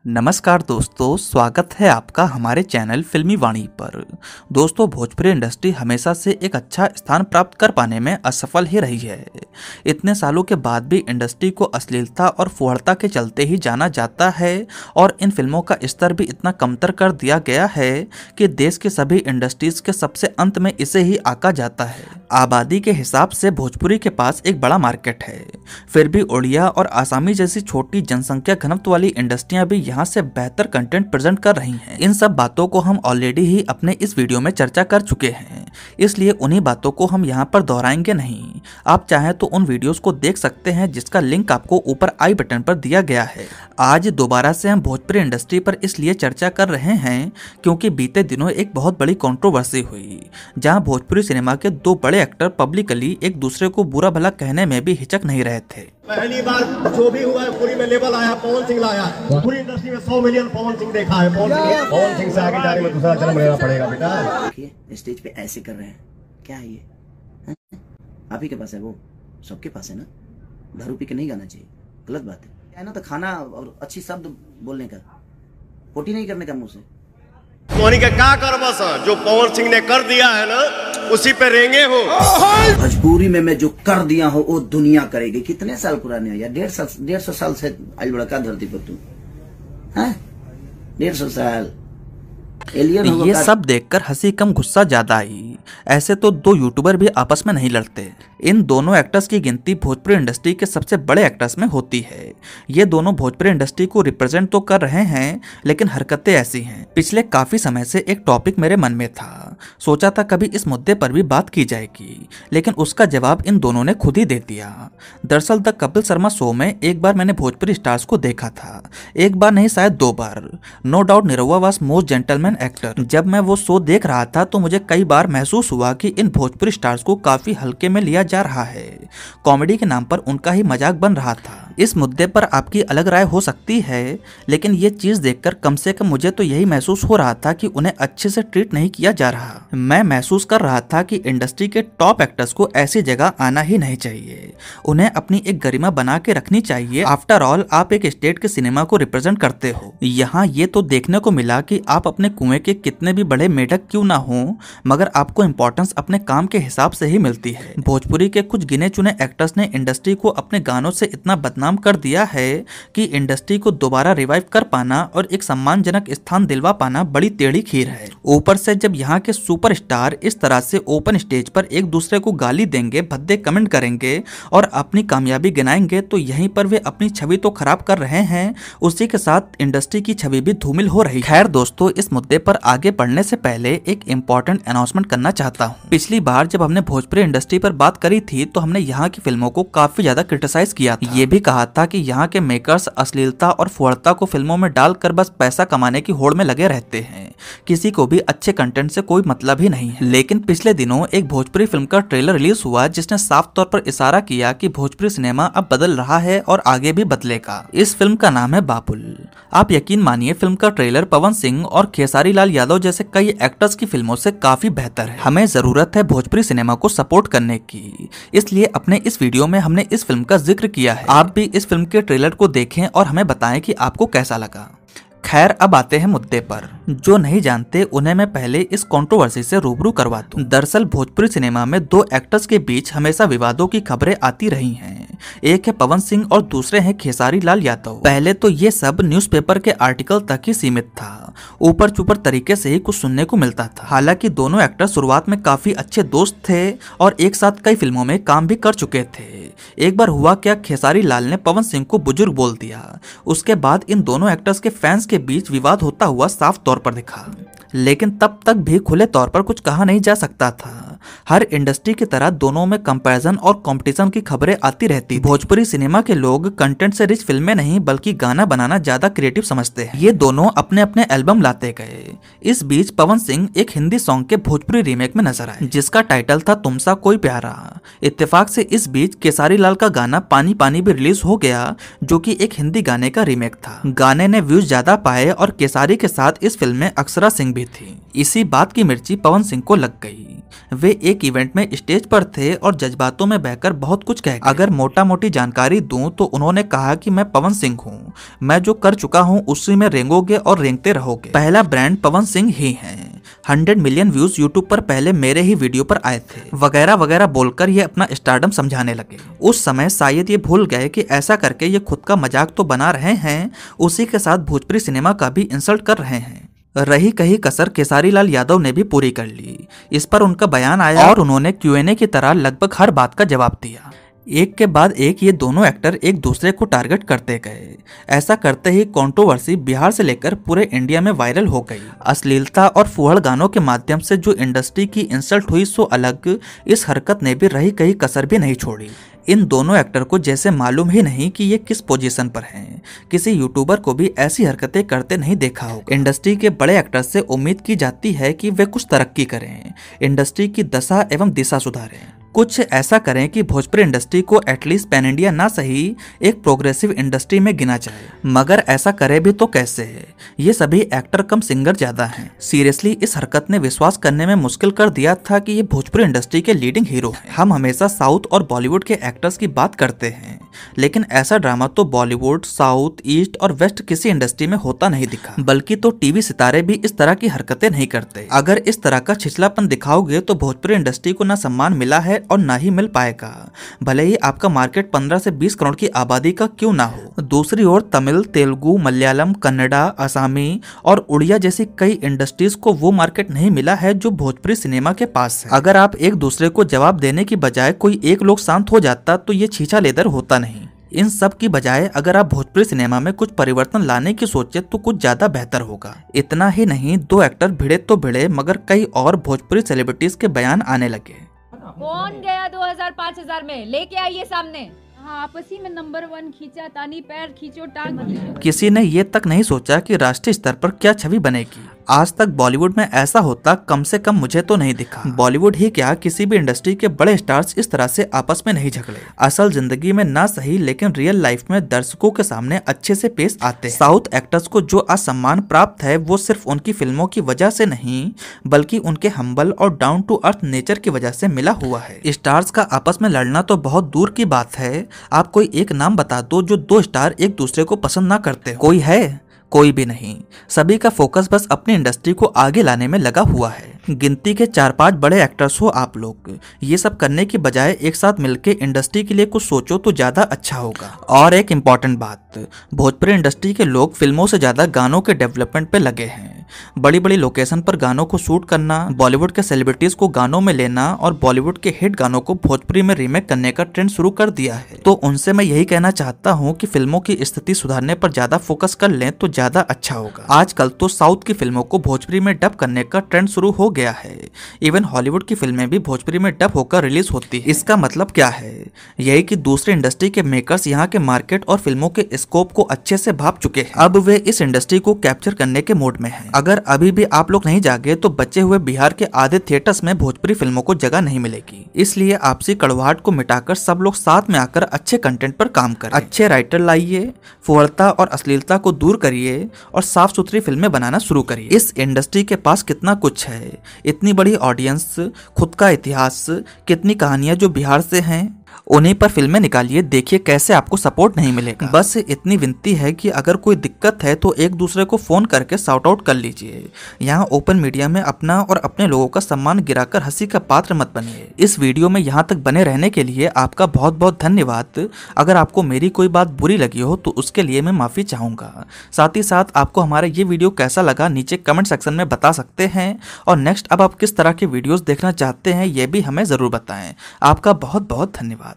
नमस्कार दोस्तों, स्वागत है आपका हमारे चैनल फिल्मी वाणी पर। दोस्तों, भोजपुरी इंडस्ट्री हमेशा से एक अच्छा स्थान प्राप्त कर पाने में असफल ही रही है। इतने सालों के बाद भी इंडस्ट्री को अश्लीलता और फुहड़ता के चलते ही जाना जाता है और इन फिल्मों का स्तर भी इतना कमतर कर दिया गया है कि देश के सभी इंडस्ट्रीज के सबसे अंत में इसे ही आका जाता है। आबादी के हिसाब से भोजपुरी के पास एक बड़ा मार्केट है, फिर भी उड़िया और आसामी जैसी छोटी जनसंख्या घनत्व वाली इंडस्ट्रियां भी यहाँ से बेहतर कंटेंट प्रेजेंट कर रही हैं। इन सब बातों को हम ऑलरेडी ही अपने इस वीडियो में चर्चा कर चुके हैं, इसलिए उन्हीं बातों को हम यहाँ पर दोहराएंगे नहीं। आप चाहें तो उन वीडियोस को देख सकते हैं जिसका लिंक आपको ऊपर आई बटन पर दिया गया है। आज दोबारा से हम भोजपुरी इंडस्ट्री पर इसलिए चर्चा कर रहे हैं क्योंकि बीते दिनों एक बहुत बड़ी कंट्रोवर्सी हुई, जहां भोजपुरी सिनेमा के दो बड़े एक्टर पब्लिकली एक दूसरे को बुरा भला कहने में भी हिचक नहीं रहे थे। पहली बार जो भी हुआ है पूरी में लेवल आया, पवन सिंह लाया। पूरी इंडस्ट्री में 100 मिलियन पवन सिंह देखा है। पवन सिंह से आगे जाने में दूसरा जन्म लेना पड़ेगा बेटा। स्टेज पे ऐसे कर रहे हैं, क्या है ये? आप ही के पास है, वो सबके पास है ना। दारू पी के नहीं गाना चाहिए, गलत बात है ना। तो खाना और अच्छी शब्द बोलने का, पोटी नहीं करने का मुंह से। मोहनी का क्या कर बस जो पवन सिंह ने कर दिया है ना, उसी पे रेंगे हो। भोजपुरी में मैं जो कर दिया हो वो दुनिया करेगी। कितने साल पुराने हो यार? 150 साल से आज बड़का धरती पर तू, 150 साल। ये सब देखकर हंसी कम गुस्सा ज्यादा आई। ऐसे तो दो यूट्यूबर भी आपस में नहीं लड़ते। इन दोनों एक्टर्स की गिनती भोजपुरी इंडस्ट्री के सबसे बड़े एक्टर्स में होती है। ये दोनों भोजपुरी इंडस्ट्री को रिप्रेजेंट तो कर रहे हैं, लेकिन हरकतें ऐसी हैं। पिछले काफी समय से एक टॉपिक मेरे मन में था, सोचा था कभी इस मुद्दे पर भी बात की जाएगी, लेकिन उसका जवाब इन दोनों ने खुद ही दे दिया। दरअसल द कपिल शर्मा शो में एक बार मैंने भोजपुरी स्टार्स को देखा था, एक बार नहीं शायद 2 बार। No doubt Nirahua was most gentleman actor. जब मैं वो शो देख रहा था तो मुझे कई बार महसूस हुआ कि इन भोजपुरी स्टार्स को काफी हल्के में लिया जा रहा है। कॉमेडी के नाम पर उनका ही मजाक बन रहा था। इस मुद्दे पर आपकी अलग राय हो सकती है, लेकिन ये चीज देखकर कम से कम मुझे तो यही महसूस हो रहा था कि उन्हें अच्छे से ट्रीट नहीं किया जा रहा। मैं महसूस कर रहा था कि इंडस्ट्री के टॉप एक्टर्स को ऐसी जगह आना ही नहीं चाहिए। उन्हें अपनी एक गरिमा बना के रखनी चाहिए। आफ्टर ऑल आप एक स्टेट के सिनेमा को रिप्रेजेंट करते हो। यहाँ ये तो देखने को मिला कि आप अपने कुएं के कितने भी बड़े मेढक क्यों ना हो, मगर आपको इम्पोर्टेंस अपने काम के हिसाब से ही मिलती है। भोजपुरी के कुछ गिने चुने एक्टर्स ने इंडस्ट्री को अपने गानों से इतना बदनाम कर दिया है कि इंडस्ट्री को दोबारा रिवाइव कर पाना और एक सम्मानजनक स्थान दिलवा पाना बड़ी टेढ़ी खीर है। ऊपर से जब यहाँ के सुपरस्टार इस तरह से ओपन स्टेज पर एक दूसरे को गाली देंगे, भद्दे कमेंट करेंगे और अपनी कामयाबी गिनाएंगे, तो यहीं पर वे अपनी छवि तो खराब कर रहे हैं, उसी के साथ इंडस्ट्री की छवि भी धूमिल हो रही है। खैर दोस्तों, इस मुद्दे पर आगे बढ़ने से पहले एक इम्पोर्टेंट अनाउंसमेंट करना चाहता हूँ। पिछली बार जब हमने भोजपुरी इंडस्ट्री पर बात करी थी तो हमने यहाँ की फिल्मों को काफी ज्यादा क्रिटिसाइज किया था। ये भी कहा था कि यहाँ के मेकर्स अश्लीलता और फुहड़ता को फिल्मों में डालकर बस पैसा कमाने की होड़ में लगे रहते हैं। किसी को भी अच्छे कंटेंट से कोई मतलब ही नहीं है। लेकिन पिछले दिनों एक भोजपुरी फिल्म का ट्रेलर रिलीज हुआ जिसने साफ तौर पर इशारा किया कि भोजपुरी सिनेमा अब बदल रहा है और आगे भी बदलेगा। इस फिल्म का नाम है बाबुल। आप यकीन मानिए, फिल्म का ट्रेलर पवन सिंह और खेसारी लाल यादव जैसे कई एक्टर्स की फिल्मों से काफी बेहतर है। हमें जरूरत है भोजपुरी सिनेमा को सपोर्ट करने की, इसलिए अपने इस वीडियो में हमने इस फिल्म का जिक्र किया है। आप भी इस फिल्म के ट्रेलर को देखें और हमें बताएं कि आपको कैसा लगा। खैर, अब आते हैं मुद्दे पर। जो नहीं जानते उन्हें मैं पहले इस कंट्रोवर्सी से रूबरू करवा दूं। दरअसल भोजपुरी सिनेमा में दो एक्टर्स के बीच हमेशा विवादों की खबरें आती रही हैं। एक है पवन सिंह और दूसरे हैं खेसारी लाल यादव। पहले तो ये सब न्यूज़पेपर के आर्टिकल तक ही सीमित था, ऊपर चुपर तरीके से ही कुछ सुनने को मिलता था। हालांकि दोनों एक्टर शुरुआत में काफी अच्छे दोस्त थे और एक साथ कई फिल्मों में काम भी कर चुके थे। एक बार हुआ क्या, खेसारी लाल ने पवन सिंह को बुजुर्ग बोल दिया। उसके बाद इन दोनों एक्टर्स के फैंस के बीच विवाद होता हुआ साफ तौर पर दिखा, लेकिन तब तक भी खुले तौर पर कुछ कहा नहीं जा सकता था। हर इंडस्ट्री की तरह दोनों में कंपैरिजन और कंपटीशन की खबरें आती रहती। भोजपुरी सिनेमा के लोग कंटेंट से रिच फिल्में नहीं बल्कि गाना बनाना ज्यादा क्रिएटिव समझते हैं। ये दोनों अपने अपने एल्बम लाते गए। इस बीच पवन सिंह एक हिंदी सॉन्ग के भोजपुरी रीमेक में नजर आए जिसका टाइटल था तुमसा कोई प्यारा। इत्तेफाक से इस बीच खेसारी लाल का गाना पानी पानी भी रिलीज हो गया, जो कि एक हिंदी गाने का रीमेक था। गाने ने व्यूज ज्यादा पाए और खेसारी के साथ इस फिल्म में अक्षरा सिंह भी थी। इसी बात की मिर्ची पवन सिंह को लग गई। वे एक इवेंट में स्टेज पर थे और जज्बातों में बहकर बहुत कुछ कह गए। अगर मोटा मोटी जानकारी दूं तो उन्होंने कहा कि मैं पवन सिंह हूँ, मैं जो कर चुका हूँ उसी में रेंगोगे और रेंगते रहोगे। पहला ब्रांड पवन सिंह ही है। 100 मिलियन व्यूज यूट्यूब पर पहले मेरे ही वीडियो पर आए थे, वगैरह वगैरह बोलकर ये अपना स्टारडम समझाने लगे। उस समय शायद ये भूल गए कि ऐसा करके ये खुद का मजाक तो बना रहे हैं, उसी के साथ भोजपुरी सिनेमा का भी इंसल्ट कर रहे हैं। रही कही कसर खेसारी लाल यादव ने भी पूरी कर ली। इस पर उनका बयान आया और उन्होंने Q&A की तरह लगभग हर बात का जवाब दिया। एक के बाद एक ये दोनों एक्टर एक दूसरे को टारगेट करते गए। ऐसा करते ही कंट्रोवर्सी बिहार से लेकर पूरे इंडिया में वायरल हो गई। अश्लीलता और फूहड़ गानों के माध्यम से जो इंडस्ट्री की इंसल्ट हुई सो अलग, इस हरकत ने भी रही कहीं कसर भी नहीं छोड़ी। इन दोनों एक्टर को जैसे मालूम ही नहीं कि ये किस पोजीशन पर हैं। किसी यूट्यूबर को भी ऐसी हरकतें करते नहीं देखा होगा। इंडस्ट्री के बड़े एक्टर से उम्मीद की जाती है कि वे कुछ तरक्की करें, इंडस्ट्री की दशा एवं दिशा सुधारें, कुछ ऐसा करें कि भोजपुरी इंडस्ट्री को एटलीस्ट पैन इंडिया ना सही एक प्रोग्रेसिव इंडस्ट्री में गिना जाए। मगर ऐसा करे भी तो कैसे है? ये सभी एक्टर कम सिंगर ज्यादा हैं। सीरियसली इस हरकत ने विश्वास करने में मुश्किल कर दिया था कि ये भोजपुरी इंडस्ट्री के लीडिंग हीरो हैं। हम हमेशा साउथ और बॉलीवुड के एक्टर्स की बात करते हैं, लेकिन ऐसा ड्रामा तो बॉलीवुड, साउथ, ईस्ट और वेस्ट किसी इंडस्ट्री में होता नहीं दिखा। बल्कि तो टीवी सितारे भी इस तरह की हरकतें नहीं करते। अगर इस तरह का छिछलापन दिखाओगे तो भोजपुरी इंडस्ट्री को ना सम्मान मिला है और ना ही मिल पाएगा, भले ही आपका मार्केट 15 से 20 करोड़ की आबादी का क्यों ना हो। दूसरी ओर तमिल, तेलुगु, मलयालम, कन्नड़ा, असमी और उड़िया जैसी कई इंडस्ट्रीज को वो मार्केट नहीं मिला है जो भोजपुरी सिनेमा के पास है। अगर आप एक दूसरे को जवाब देने की बजाय कोई एक लोग शांत हो जाता तो ये छीछा लेदर होता नहीं। इन सब की बजाय अगर आप भोजपुरी सिनेमा में कुछ परिवर्तन लाने की सोचे तो कुछ ज्यादा बेहतर होगा। इतना ही नहीं, दो एक्टर भिड़े तो भिड़े मगर कई और भोजपुरी सेलिब्रिटीज के बयान आने लगे। कौन गया 2000-5000 में? लेके आइए सामने। हाँ, आपसी में नंबर 1 खींचा, तानी पैर खींचो, टांग खींचो। किसी ने ये तक नहीं सोचा कि राष्ट्रीय स्तर पर क्या छवि बनेगी। आज तक बॉलीवुड में ऐसा होता कम से कम मुझे तो नहीं दिखा। बॉलीवुड ही क्या, किसी भी इंडस्ट्री के बड़े स्टार्स इस तरह से आपस में नहीं झगड़े। असल जिंदगी में ना सही लेकिन रियल लाइफ में दर्शकों के सामने अच्छे से पेश आते हैं। साउथ एक्टर्स को जो असम्मान प्राप्त है वो सिर्फ उनकी फिल्मों की वजह से नहीं बल्कि उनके हम्बल और डाउन टू अर्थ नेचर की वजह से मिला हुआ है। स्टार्स का आपस में लड़ना तो बहुत दूर की बात है। आप कोई एक नाम बता दो जो दो स्टार एक दूसरे को पसंद ना करते। कोई है? कोई भी नहीं। सभी का फोकस बस अपनी इंडस्ट्री को आगे लाने में लगा हुआ है। गिनती के 4-5 बड़े एक्टर्स हो आप लोग, ये सब करने की बजाय एक साथ मिलके इंडस्ट्री के लिए कुछ सोचो तो ज्यादा अच्छा होगा। और एक इम्पॉर्टेंट बात, भोजपुरी इंडस्ट्री के लोग फिल्मों से ज्यादा गानों के डेवलपमेंट पे लगे हैं। बड़ी बड़ी लोकेशन पर गानों को शूट करना, बॉलीवुड के सेलिब्रिटीज को गानों में लेना और बॉलीवुड के हिट गानों को भोजपुरी में रीमेक करने का ट्रेंड शुरू कर दिया है। तो उनसे मैं यही कहना चाहता हूँ कि फिल्मों की स्थिति सुधारने पर ज्यादा फोकस कर लें तो ज्यादा अच्छा होगा। आजकल तो साउथ की फिल्मों को भोजपुरी में डब करने का ट्रेंड शुरू हो गया है। इवन हॉलीवुड की फिल्में भी भोजपुरी में डब होकर रिलीज होती है। इसका मतलब क्या है? यही कि दूसरे इंडस्ट्री के मेकर्स यहाँ के मार्केट और फिल्मों के स्कोप को अच्छे से भाप चुके हैं। अब वे इस इंडस्ट्री को कैप्चर करने के मोड में हैं। अगर अभी भी आप लोग नहीं जागे तो बचे हुए बिहार के आधे थिएटर्स में भोजपुरी फिल्मों को जगह नहीं मिलेगी। इसलिए आपसी कड़वाहट को मिटाकर सब लोग साथ में आकर अच्छे कंटेंट पर काम करें। अच्छे राइटर लाइए, फुहड़ता और अश्लीलता को दूर करिए और साफ सुथरी फिल्में बनाना शुरू करिए। इस इंडस्ट्री के पास कितना कुछ है, इतनी बड़ी ऑडियंस, खुद का इतिहास, कितनी कहानियां जो बिहार से हैं, उन्हीं पर फिल्में निकालिए, देखिए कैसे आपको सपोर्ट नहीं मिलेगा। बस इतनी विनती है कि अगर कोई दिक्कत है तो एक दूसरे को फोन करके सॉर्ट आउट कर लीजिए। यहाँ ओपन मीडिया में अपना और अपने लोगों का सम्मान गिराकर हंसी का पात्र मत बनिए। इस वीडियो में यहाँ तक बने रहने के लिए आपका बहुत बहुत धन्यवाद। अगर आपको मेरी कोई बात बुरी लगी हो तो उसके लिए मैं माफी चाहूंगा। साथ ही साथ आपको हमारा ये वीडियो कैसा लगा नीचे कमेंट सेक्शन में बता सकते हैं और नेक्स्ट अब आप किस तरह के वीडियोस देखना चाहते हैं ये भी हमें जरूर बताएं। आपका बहुत बहुत धन्यवाद।